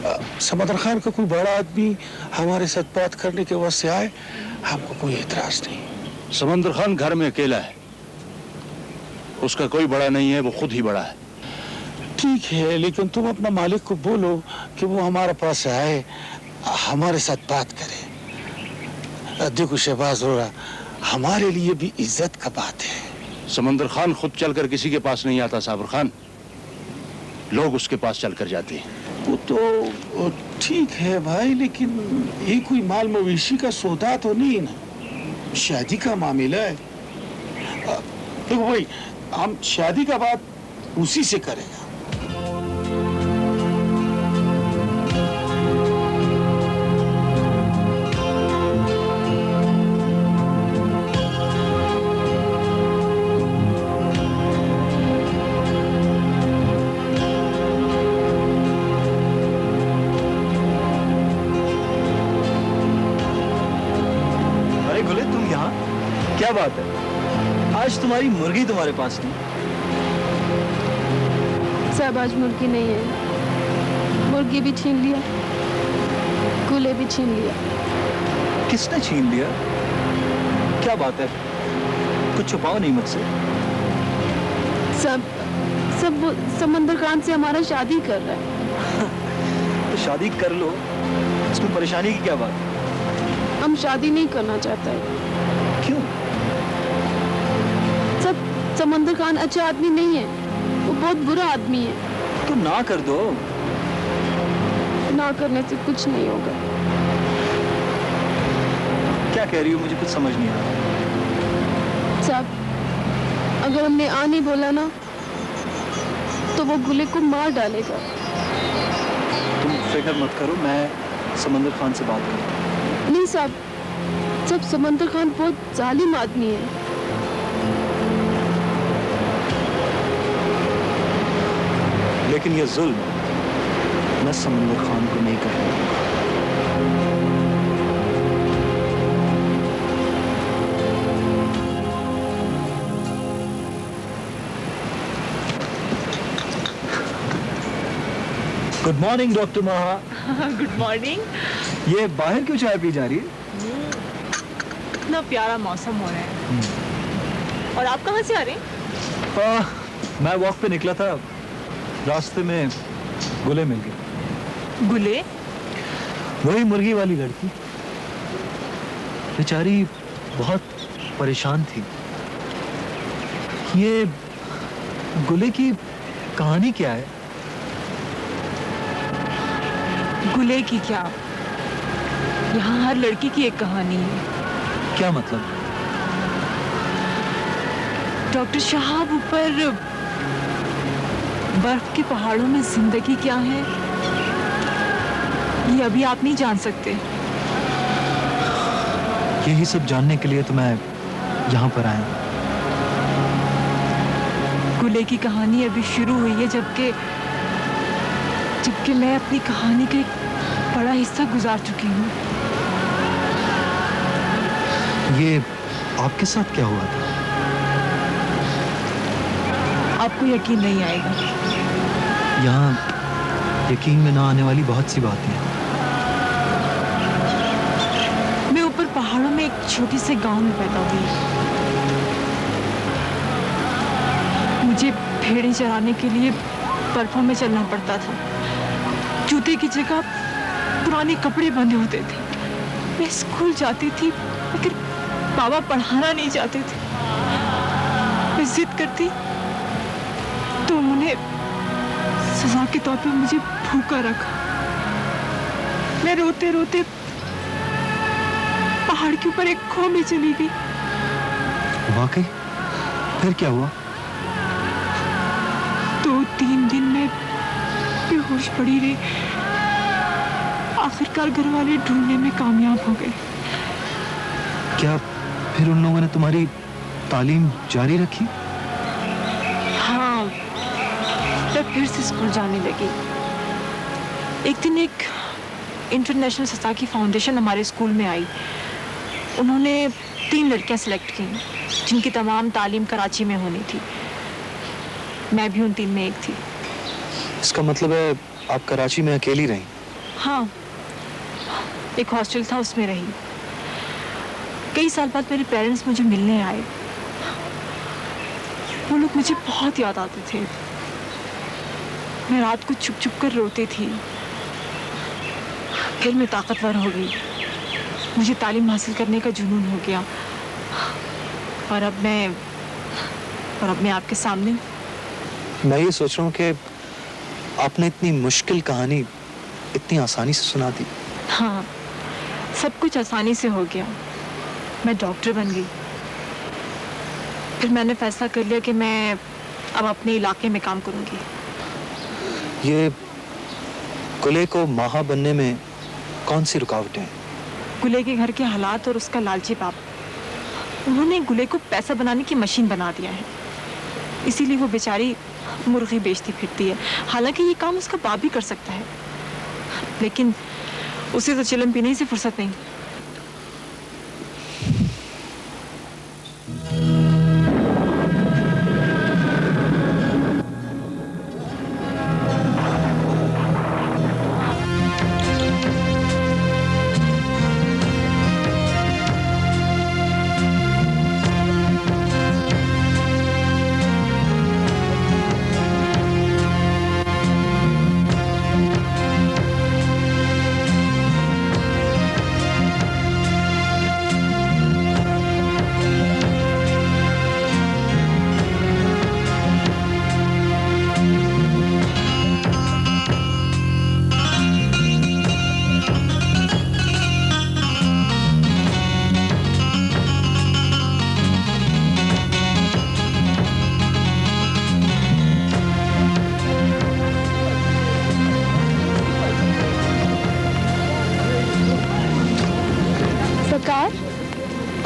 समंदर खान का कोई बड़ा आदमी हमारे साथ बात करने के वास्ते आए, हमको कोई एतराज नहीं। समंदर खान घर में अकेला है, उसका कोई बड़ा नहीं है, वो खुद ही बड़ा है। ठीक है, लेकिन तुम अपना मालिक को बोलो कि वो हमारे पास आए, हमारे साथ बात करे। देखो शहबाज रोड़ा, हमारे लिए भी इज्जत का बात है। समंदर खान खुद चलकर किसी के पास नहीं आता साबर खान, लोग उसके पास चलकर जाते हैं। वो तो ठीक है भाई, लेकिन ये कोई माल मवेशी का सौदा तो नहीं ना, शादी का मामला है। देखो भाई, हम शादी का बात उसी से करेगा। क्या बात है, आज तुम्हारी मुर्गी तुम्हारे पास नहीं? साहब आज मुर्गी नहीं है, मुर्गी भी छीन लिया, गुले भी छीन लिया। किसने छीन लिया? क्या बात है, कुछ छुपाओ नहीं मुझसे। सब वो समंदर खान से हमारा शादी कर रहा है। तो शादी कर लो, इसमें परेशानी की क्या बात? हम शादी नहीं करना चाहते हैं। क्यों? समंदर खान अच्छा आदमी नहीं है, वो बहुत बुरा आदमी है। तो ना कर दो। ना करने से कुछ नहीं होगा। क्या कह रही हो, मुझे कुछ समझ नहीं आ रहा। साहब अगर हमने आ नहीं बोला ना तो वो गुले को मार डालेगा। तुम फिक्र मत करो, मैं समंदर खान से बात करूँ। नहीं साहब, समंदर खान बहुत जालिम आदमी है। लेकिन ये जुल्म मैं समंदर खान को नहीं करने दूंगा। गुड मॉर्निंग डॉक्टर महा। Good morning. ये बाहर क्यों चाय पी जा रही है? इतना प्यारा मौसम हो रहा है। और आप कहाँ से आ रहे हैं? मैं वॉक पे निकला था, रास्ते में गुले मिल गई। गुले? वही मुर्गी वाली लड़की, बेचारी बहुत परेशान थी। ये गुले की कहानी क्या है? गुले की क्या? यहाँ हर लड़की की एक कहानी है। क्या मतलब? डॉक्टर साहब, ऊपर बर्फ के पहाड़ों में जिंदगी क्या है ये अभी आप नहीं जान सकते। यही सब जानने के लिए तो मैं यहाँ पर आया। गुले की कहानी अभी शुरू हुई है, जबकि मैं अपनी कहानी का एक बड़ा हिस्सा गुजार चुकी हूँ। ये आपके साथ क्या हुआ था? आपको यकीन नहीं आएगा। यहाँ यकीन में ना आने वाली बहुत सी बातें हैं। मैं ऊपर पहाड़ों में एक छोटी से गांव में पैदा हुई। मुझे भेड़ें चराने के लिए बर्फों में चलना पड़ता था। जूते की जगह पुराने कपड़े बंधे होते थे। मैं स्कूल जाती थी, मगर बाबा पढ़ाना नहीं चाहते थे। मैं जिद करती तो उन्होंने सजा के तौर पे मुझे भूखा रखा। मैं रोते रोते पहाड़ के ऊपर एक खो में चली गई। वाकई? फिर क्या हुआ? 2-3 दिन में बेहोश पड़ी रही। आखिरकार घर वाले ढूंढने में कामयाब हो गए। क्या फिर उन लोगों ने तुम्हारी तालीम जारी रखी? हाँ, मैं फिर से स्कूल जाने लगी। एक दिन एक इंटरनेशनल सताकी फाउंडेशन हमारे स्कूल में आई। उन्होंने 3 लड़कियां सिलेक्ट की जिनकी तमाम तालीम कराची में होनी थी। मैं भी उन 3 में एक थी। इसका मतलब है आप कराची में अकेली रहीं? हाँ, एक हॉस्टल था, उसमें रही। कई साल बाद मेरे पेरेंट्स मुझे मिलने आए। वो लोग मुझे बहुत याद आते थे। मैं रात को छुप छुप कर रोती थी। फिर मैं ताकतवर हो गई, मुझे तालीम हासिल करने का जुनून हो गया, और अब मैं आपके सामने हूँ। मैं ये सोच रहा हूँ कि आपने इतनी मुश्किल कहानी इतनी आसानी से सुना दी। हाँ, सब कुछ आसानी से हो गया। मैं डॉक्टर बन गई। फिर मैंने फैसला कर लिया कि मैं अब अपने इलाके में काम करूंगी। ये गुले को माहा बनने में कौन सी रुकावटें हैं? गुले के घर के हालात और उसका लालची बाप, उन्होंने गुले को पैसा बनाने की मशीन बना दिया है। इसीलिए वो बेचारी मुर्गी बेचती फिरती है। हालांकि ये काम उसका बाप भी कर सकता है, लेकिन उसे तो चिलम पीने से फुर्सत नहीं।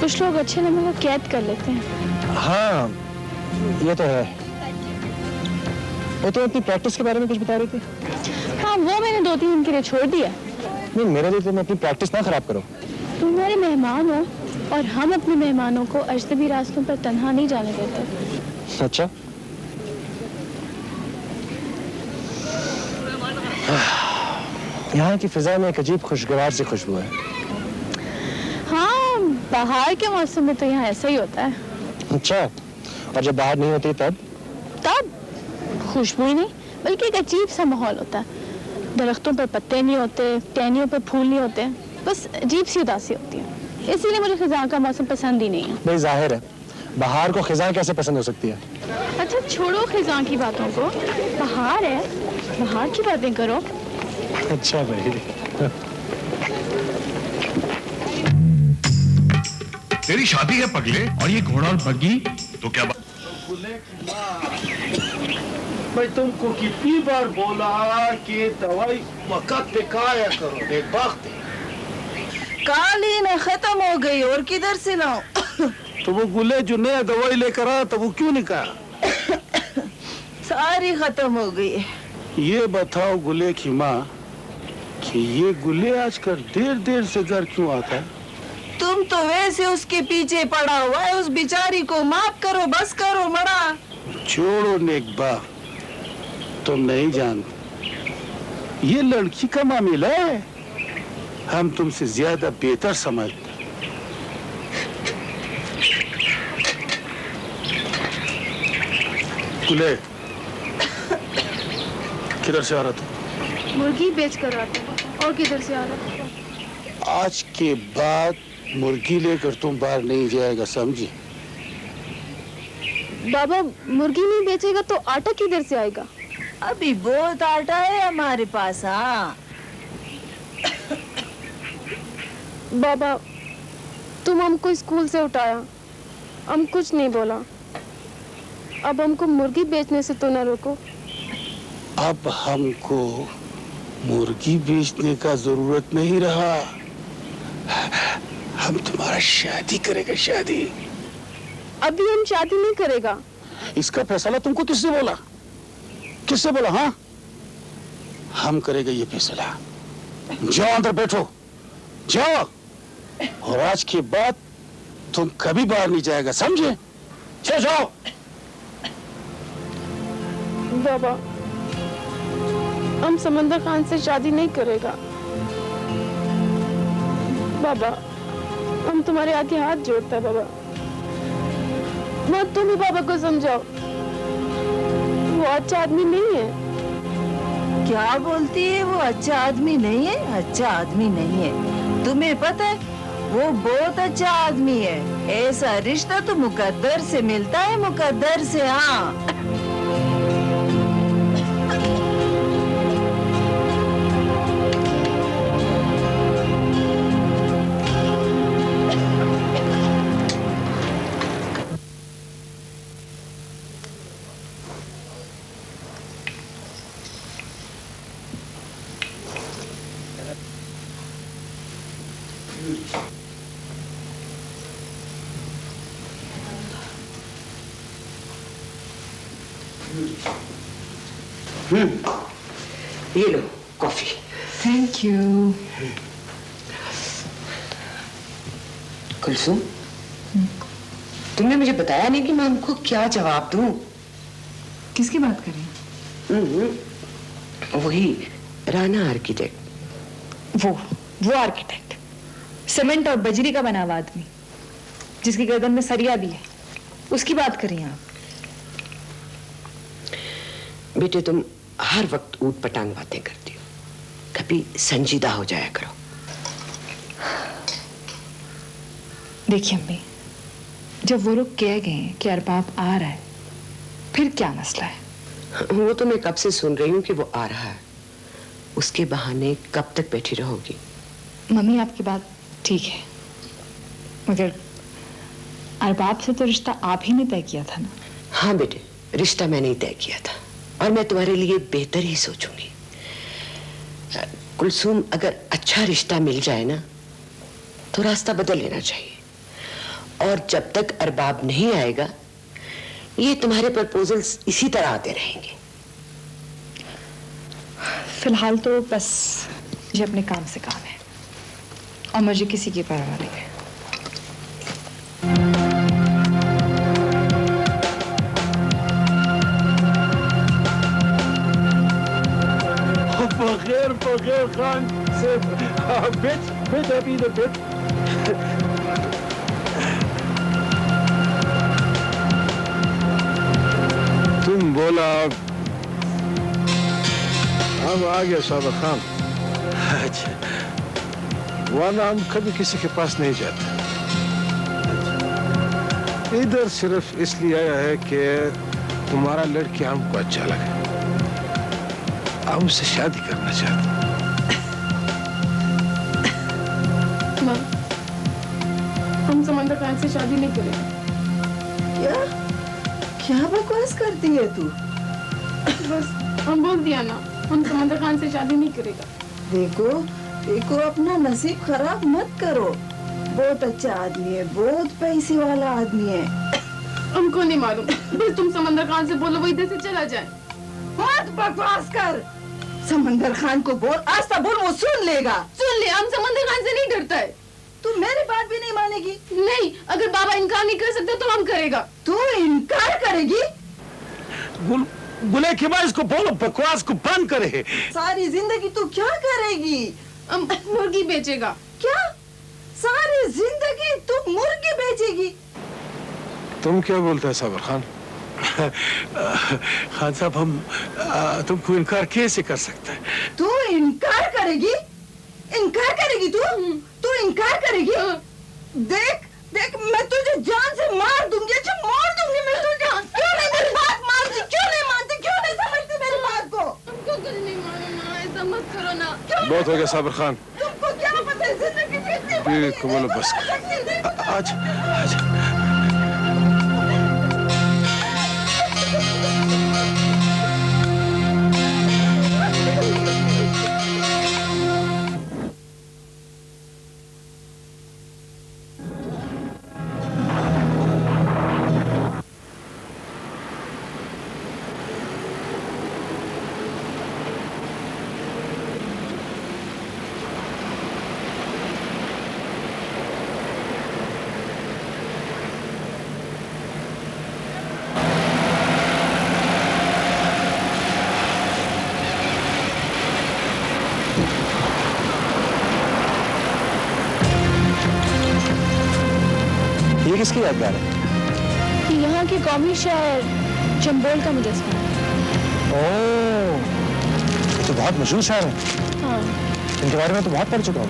कुछ लोग अच्छे नंबर को कैद कर लेते हैं। हाँ, ये तो है। वो तो अपनी प्रैक्टिस के बारे में कुछ बता रही थी। हाँ, वो मैंने 2-3 दिन के लिए छोड़ दिया। नहीं, मेरे लिए तुम अपनी प्रैक्टिस ना खराब करो। तुम हमारे मेहमान हो और हम अपने मेहमानों को अजनबी रास्तों पर तन्हा नहीं जाने देते। अच्छा, यहाँ की फिजा में एक अजीब खुशगवार सी खुशबू है। हाँ, बाहर के मौसम में तो यहाँ ऐसा ही होता है। अच्छा, और जब बाहर नहीं होती तब? तब खुशबू ही नहीं, बल्कि एक अजीब सा माहौल होता है। दरख्तों पर पत्ते नहीं होते, टहनियों पर फूल नहीं होते, बस अजीब सी उदासी होती है। इसीलिए मुझे खिज़ां का मौसम पसंद ही नहीं है। भाई जाहिर है, बाहर को खिज़ां कैसे पसंद हो सकती है? अच्छा, छोड़ो खिज़ां की बातों को, बाहर है, बाहर की बातें करो। अच्छा भाई। तेरी शादी है पगले, और ये घोड़ा और बग्गी तो क्या बात? मैं तुमको कितनी बार बोला कि दवाई वक्त पे खाया करो। देख वक्त कालीन खत्म हो गई और किधर से लाऊं? तो वो गुले जो नया दवाई लेकर आया तो वो क्यों नहीं कहा? सारी खत्म हो गई। ये बताओ गुले की माँ कि ये गुले आजकल देर देर से घर क्यों आता है? तुम तो वैसे उसके पीछे पड़ा हुआ है। उस बेचारी को माफ करो, बस करो मरा। छोड़ो नेकबा, तुम नहीं जानते, ये लड़की का मामला है। हम तुमसे ज्यादा बेहतर समझते। गुले, किधर से आ रहा था? मुर्गी बेच कर आते हैं। और किधर से आ रहा? आज के बाद मुर्गी लेकर तुम बाहर नहीं जाएगा, समझी? बाबा, मुर्गी नहीं बेचेगा तो आटा किधर से आएगा? अभी बहुत आटा है हमारे पास। हाँ बाबा, तुम हमको स्कूल से उठाया, हम कुछ नहीं बोला। अब हमको मुर्गी बेचने से तो न रोको। अब हमको मुर्गी बेचने का जरूरत नहीं रहा। हम तुम्हारा शादी करेगा, शादी। अभी हम शादी नहीं करेगा। इसका फैसला तुमको किससे बोला? किससे बोला? हाँ, हम करेगा ये फैसला। जाओ अंदर बैठो, जाओ। और आज के बाद तुम कभी बाहर नहीं जाएगा, समझे? चलो जाओ। बाबा, हम समंदर खान से शादी नहीं करेगा। बाबा, हम तुम्हारे आगे हाथ जोड़ते हैं बाबा। मत तुम ही बाबा को समझाओ, वो अच्छा आदमी नहीं है। क्या बोलती है? वो अच्छा आदमी नहीं है? अच्छा आदमी नहीं है? तुम्हें पता है वो बहुत अच्छा आदमी है। ऐसा रिश्ता तो मुकद्दर से मिलता है, मुकद्दर से। हाँ, ये लो कॉफी। Thank you. कुलसुम, तुमने मुझे बताया नहीं कि मैं उनको क्या जवाब दूं। किसकी बात कर रही हैं? वही राना आर्किटेक्ट। वो आर्किटेक्ट, सीमेंट और बजरी का बना हुआ आदमी जिसकी गर्दन में सरिया भी है, उसकी बात कर रही हैं आप? बेटे, तुम हर वक्त ऊट पटांग बातें करती हो, कभी संजीदा हो जाया करो। देखिए अम्मी, जब वो लोग कह गए हैं कि अरबाब आ रहा है, फिर क्या मसला है? वो तो मैं कब से सुन रही हूँ कि वो आ रहा है। उसके बहाने कब तक बैठी रहोगी? मम्मी, आपकी बात ठीक है, मगर अरबाब से तो रिश्ता आप ही ने तय किया था ना? हाँ बेटे, रिश्ता मैंने ही तय किया था और मैं तुम्हारे लिए बेहतर ही सोचूंगी। कुलसुम, अगर अच्छा रिश्ता मिल जाए ना तो रास्ता बदल लेना चाहिए, और जब तक अरबाब नहीं आएगा ये तुम्हारे प्रपोजल्स इसी तरह आते रहेंगे। फिलहाल तो बस ये अपने काम से काम है और मुझे किसी की परवाह नहीं है। बगैर खान से बिट अभी द बिट। तुम बोला अब आ गया साबर खान। अच्छा, वरना हम कभी किसी के पास नहीं जाते। इधर सिर्फ इसलिए आया है कि तुम्हारा लड़की हमको अच्छा लगे, हम उससे शादी करना चाहते हैं। हम समंदर खान से शादी नहीं करेंगे। क्या क्या बकवास करती है तू? बस हम बोल दिया ना, हम समंदर खान से शादी नहीं करेगा। देखो देखो, अपना नसीब खराब मत करो। बहुत अच्छा आदमी है, बहुत पैसे वाला आदमी है। हमको नहीं मालूम, बस तुम समंदर खान से बोलो वो इधर से चला जाए। मत बकवास कर। समंदर खान को बोल, आस्था बोल, वो सुन लेगा। सुन ले, हम समंदर खान से नहीं डरता है। तू मेरी बात भी नहीं मानेगी? नहीं, अगर बाबा इनकार नहीं कर सकते तो हम करेगा। तू इनकार करेगी? बुले के बाद इसको बोलो बकवास को बंद करे। सारी जिंदगी तू क्या करेगी? मुर्गी बेचेगा। क्या? सारी जिंदगी तू मुर्गी बेचेगी? तुम क्या बोलते हैं साबर खान? खान साहब, हम तुमको इनकार कैसे कर सकते हैं? तू इनकार करेगी? इनकार करेगी तू? तू इनकार करेगी? देख देख, मैं तुझे जान से मार दूंगी। अच्छा, मार दूंगी मैं तुझे। क्यों नहीं मेरी बात मानती? क्यों नहीं मानती? क्यों नहीं समझती मेरी बात को? हमको कुछ नहीं मालूम ना, ऐसा मत करो ना। बहुत हो गया साबर खान। तुमको क्या पता है जिंदगी कितनी बड़ी है? बोलो बस। आज किसकी यादगार है? कि यहाँ के कौमी शायर चंबोल का मुजस्समा है। ओह, तो बहुत मशहूर शायर है। हाँ। इनके बारे में तो बहुत पढ़ चुका हूँ।